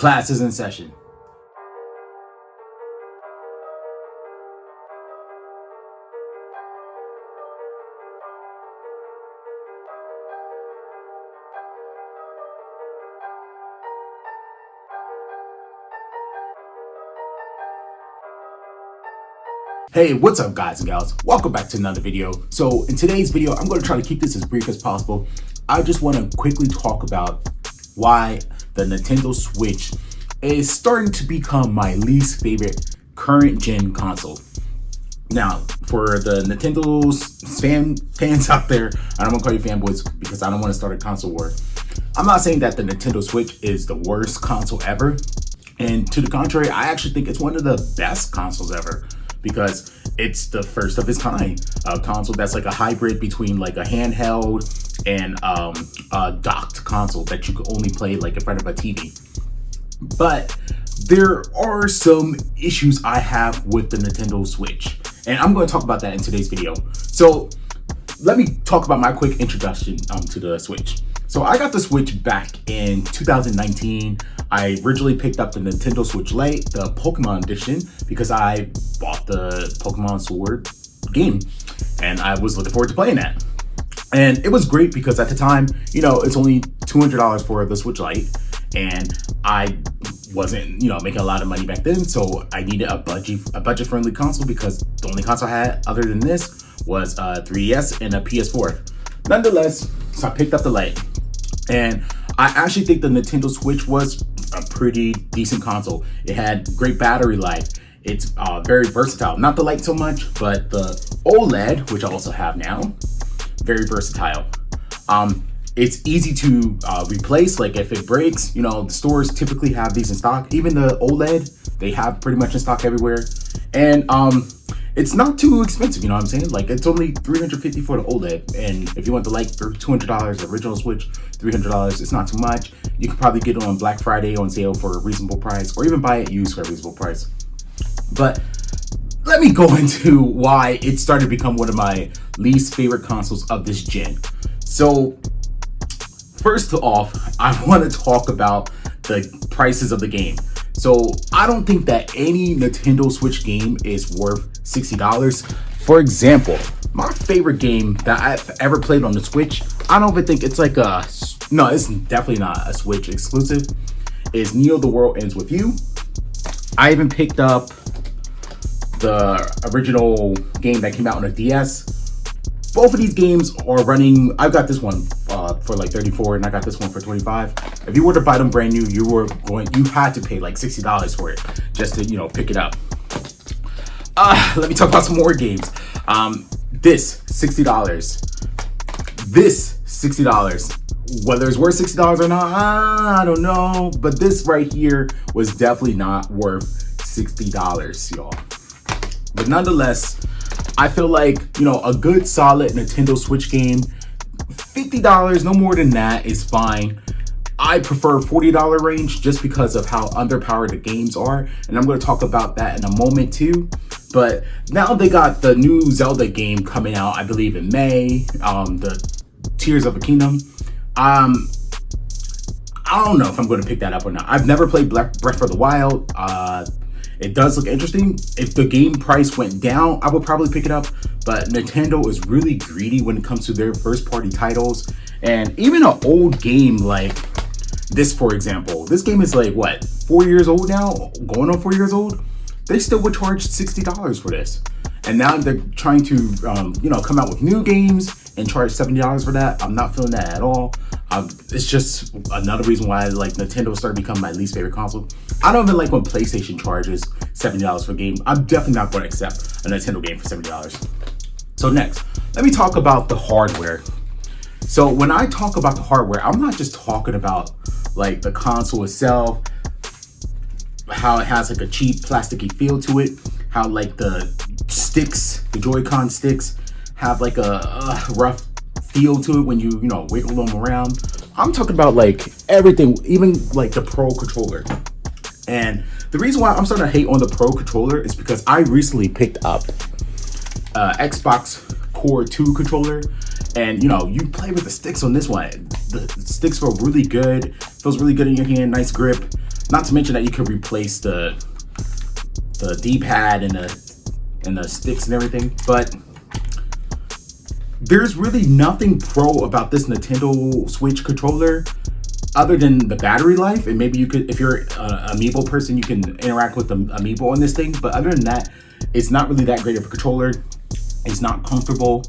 Class is in session. Hey, what's up guys and gals? Welcome back to another video. So in today's video, I'm going to try to keep this as brief as possible. I just want to quickly talk about why the Nintendo Switch is starting to become my least favorite current gen console. Now, for the Nintendo's fans out there, I don't want to call you fanboys because I don't want to start a console war. I'm not saying that the Nintendo Switch is the worst console ever. And to the contrary, I actually think it's one of the best consoles ever, because it's the first of its kind, a console that's like a hybrid between like a handheld and a docked console that you could only play like in front of a TV. But there are some issues I have with the Nintendo Switch, and I'm going to talk about that in today's video. So let me talk about my quick introduction to the Switch. So I got the Switch back in 2019. I originally picked up the Nintendo Switch Lite, the Pokemon edition, because I bought the Pokemon Sword game and I was looking forward to playing that. And it was great because at the time, you know, it's only $200 for the Switch Lite, and I wasn't, making a lot of money back then, so I needed a budget-friendly console because the only console I had other than this was a 3DS and a PS4. Nonetheless, so I picked up the Lite, and I actually think the Nintendo Switch was a pretty decent console. It had great battery life. It's very versatile. Not the Lite so much, but the OLED, which I also have now, very versatile. It's easy to replace. Like if it breaks, the stores typically have these in stock. Even the OLED, they have pretty much in stock everywhere. And it's not too expensive, you know what I'm saying? Like it's only $350 for the OLED. And if you want the Lite for $200, the original Switch, $300, it's not too much. You could probably get it on Black Friday on sale for a reasonable price, or even buy it used for a reasonable price. But let me go into why it started to become one of my least favorite consoles of this gen. So first off, I want to talk about the prices of the game. So I don't think that any Nintendo Switch game is worth $60. For example, my favorite game that I've ever played on the Switch, I don't even think it's like it's definitely not a Switch exclusive, is Neo The World Ends With You. I even picked up the original game that came out on a DS. Both of these games are running. I've got this one for like $34 and I got this one for $25. If you were to buy them brand new, you had to pay like $60 for it just to pick it up. Let me talk about some more games. This $60. Whether it's worth $60 or not, I don't know. But this right here was definitely not worth $60, y'all. But nonetheless, I feel like, a good solid Nintendo Switch game, $50, no more than that is fine. I prefer $40 range just because of how underpowered the games are. And I'm going to talk about that in a moment too. But now they got the new Zelda game coming out, I believe in May, the Tears of the Kingdom. I don't know if I'm going to pick that up or not. I've never played Breath of the Wild. It does look interesting. If the game price went down, I would probably pick it up. But Nintendo is really greedy when it comes to their first party titles. And even an old game like this, for example, this game is like, what, 4 years old now? Going on 4 years old? They still would charge $60 for this. And now they're trying to, come out with new games and charge $70 for that. I'm not feeling that at all. It's just another reason why Nintendo started becoming my least favorite console. I don't even like when PlayStation charges $70 for a game. I'm definitely not going to accept a Nintendo game for $70. So next, let me talk about the hardware. So when I talk about the hardware, I'm not just talking about like the console itself, how it has like a cheap plasticky feel to it, how like the sticks, the Joy-Con sticks have like a rough feel to it when you wiggle them around. I'm talking about like everything, even like the Pro controller. And the reason why I'm starting to hate on the Pro controller is because I recently picked up Xbox Core 2 controller, and you play with the sticks on this one. The sticks feel really good, feels really good in your hand, nice grip. Not to mention that you can replace the D-pad and the sticks and everything. But there's really nothing pro about this Nintendo Switch controller other than the battery life. And maybe you could, if you're an Amiibo person, you can interact with the Amiibo on this thing. But other than that, it's not really that great of a controller. It's not comfortable.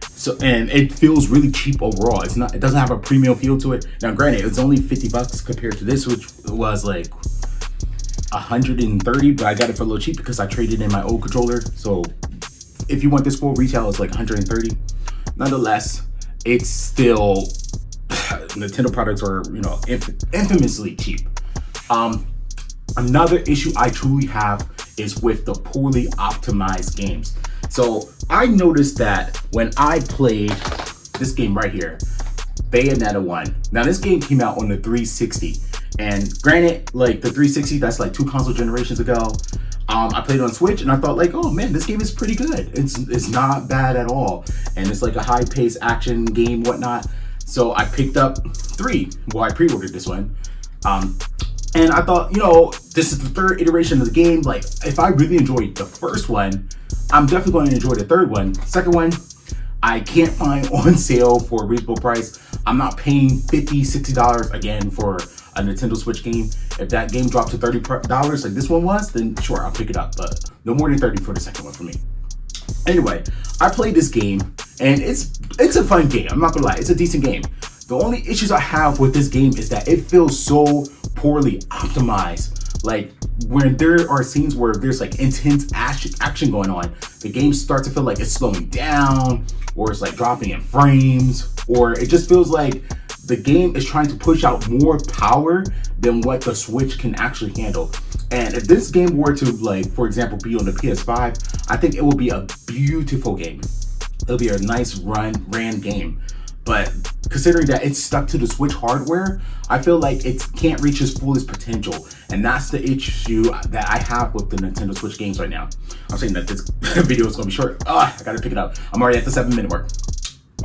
So, and it feels really cheap overall. It doesn't have a premium feel to it. Now, granted, it's only $50 compared to this, which was like $130, but I got it for a little cheap because I traded in my old controller. So if you want this full retail, it's like $130. Nonetheless, it's still Nintendo products are, you know, infamously cheap. Another issue I truly have is with the poorly optimized games. So I noticed that when I played this game right here, Bayonetta 1. Now this game came out on the 360, and granted, like the 360, that's like 2 console generations ago. I played it on Switch and I thought like, oh man, this game is pretty good. It's not bad at all, and it's like a high-paced action game, whatnot. So I picked up 3. Well, I pre-ordered this one. And I thought, you know, this is the 3rd iteration of the game. Like, if I really enjoyed the first one, I'm definitely going to enjoy the 3rd one. Second one, I can't find on sale for a reasonable price. I'm not paying $50, $60 again for a Nintendo Switch game. If that game dropped to $30 like this one was, then sure, I'll pick it up. But no more than 30 for the second one for me. Anyway, I played this game, and it's a fun game. I'm not gonna lie, it's a decent game. The only issues I have with this game is that it feels so poorly optimized. Like when there are scenes where there's like intense action going on, the game starts to feel like it's slowing down, or it's like dropping in frames, or it just feels like the game is trying to push out more power than what the Switch can actually handle. And if this game were to, like, for example, be on the PS5, I think it will be a beautiful game. It'll be a nice ran game. But considering that it's stuck to the Switch hardware, I feel like it can't reach its fullest potential. And that's the issue that I have with the Nintendo Switch games right now. I'm saying that this video is going to be short. I gotta pick it up. I'm already at the 7-minute mark.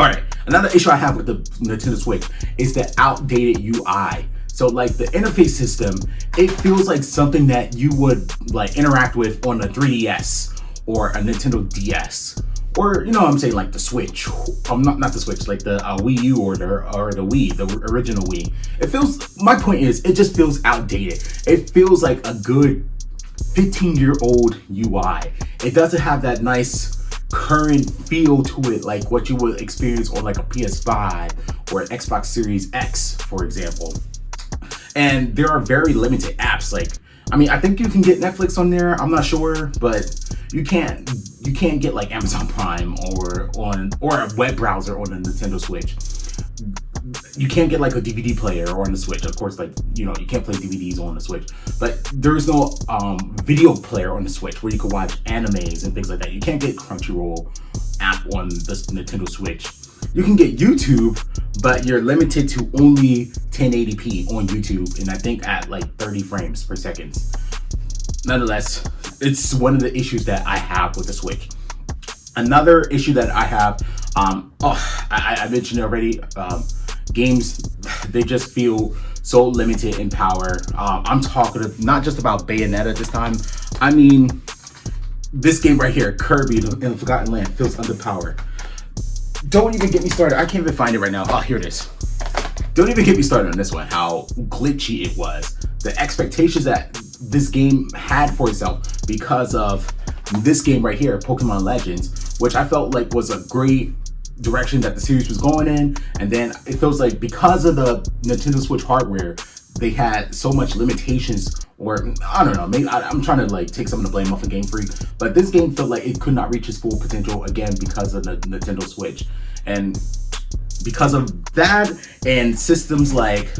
Alright, another issue I have with the Nintendo Switch is the outdated UI. So like the interface system, it feels like something that you would like interact with on a 3DS or a Nintendo DS. Or, you know what I'm saying, like the Switch. Not the Switch, like the Wii U or the Wii, the original Wii. It feels, my point is, it just feels outdated. It feels like a good 15-year-old UI. It doesn't have that nice current feel to it, like what you would experience on like a PS5 or an Xbox Series X, for example. And there are very limited apps. Like, I mean, I think you can get Netflix on there. I'm not sure, but you can't get like Amazon Prime or a web browser on the Nintendo Switch. You can't get like a DVD player on the Switch. Of course, like, you know, you can't play DVDs on the Switch. But there is no video player on the Switch where you can watch animes and things like that. You can't get Crunchyroll app on the Nintendo Switch. You can get YouTube, but you're limited to only 1080p on YouTube, and I think at like 30 frames per second. Nonetheless, it's one of the issues that I have with the Switch. Another issue that I have, I mentioned it already, games, they just feel so limited in power. I'm talking not just about Bayonetta this time. I mean, this game right here, Kirby in the Forgotten Land, feels underpowered. Don't even get me started. I can't even find it right now. Oh, here it is. Don't even get me started on this one, how glitchy it was. The expectations that this game had for itself because of this game right here, Pokemon Legends, which I felt like was a great direction that the series was going in. And then it feels like because of the Nintendo Switch hardware, they had so much limitations, or I don't know, maybe I'm trying to like take some of the blame off of Game Freak, but this game felt like it could not reach its full potential again because of the Nintendo Switch. And because of that and systems like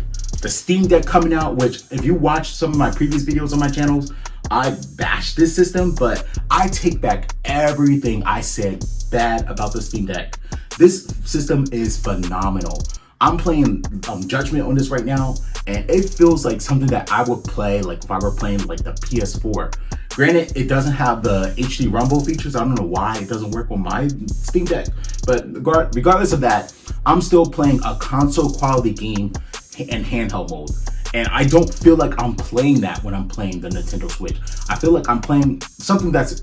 the Steam Deck coming out, which if you watch some of my previous videos on my channels, I bashed this system, but I take back everything I said bad about the Steam Deck. This system is phenomenal. I'm playing Judgment on this right now, and it feels like something that I would play like if I were playing like the PS4. Granted, it doesn't have the HD Rumble features. I don't know why it doesn't work on my Steam Deck, but regardless of that, I'm still playing a console quality game in handheld mode. And I don't feel like I'm playing that when I'm playing the Nintendo Switch. I feel like I'm playing something that's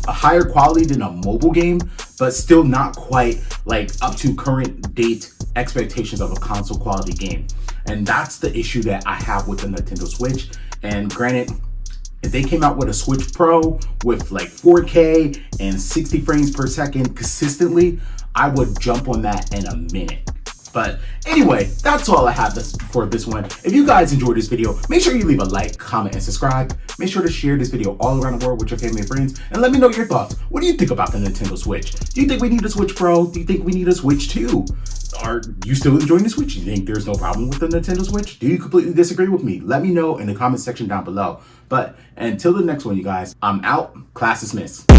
a higher quality than a mobile game, but still not quite like up to current date expectations of a console quality game. And that's the issue that I have with the Nintendo Switch. And granted, if they came out with a Switch Pro with like 4K and 60 frames per second consistently, I would jump on that in a minute. But anyway, that's all I have for this one. If you guys enjoyed this video, make sure you leave a like, comment, and subscribe. Make sure to share this video all around the world with your family and friends, and let me know your thoughts. What do you think about the Nintendo Switch? Do you think we need a Switch Pro? Do you think we need a Switch 2? Are you still enjoying the Switch? Do you think there's no problem with the Nintendo Switch? Do you completely disagree with me? Let me know in the comment section down below. But until the next one, you guys, I'm out. Class dismissed.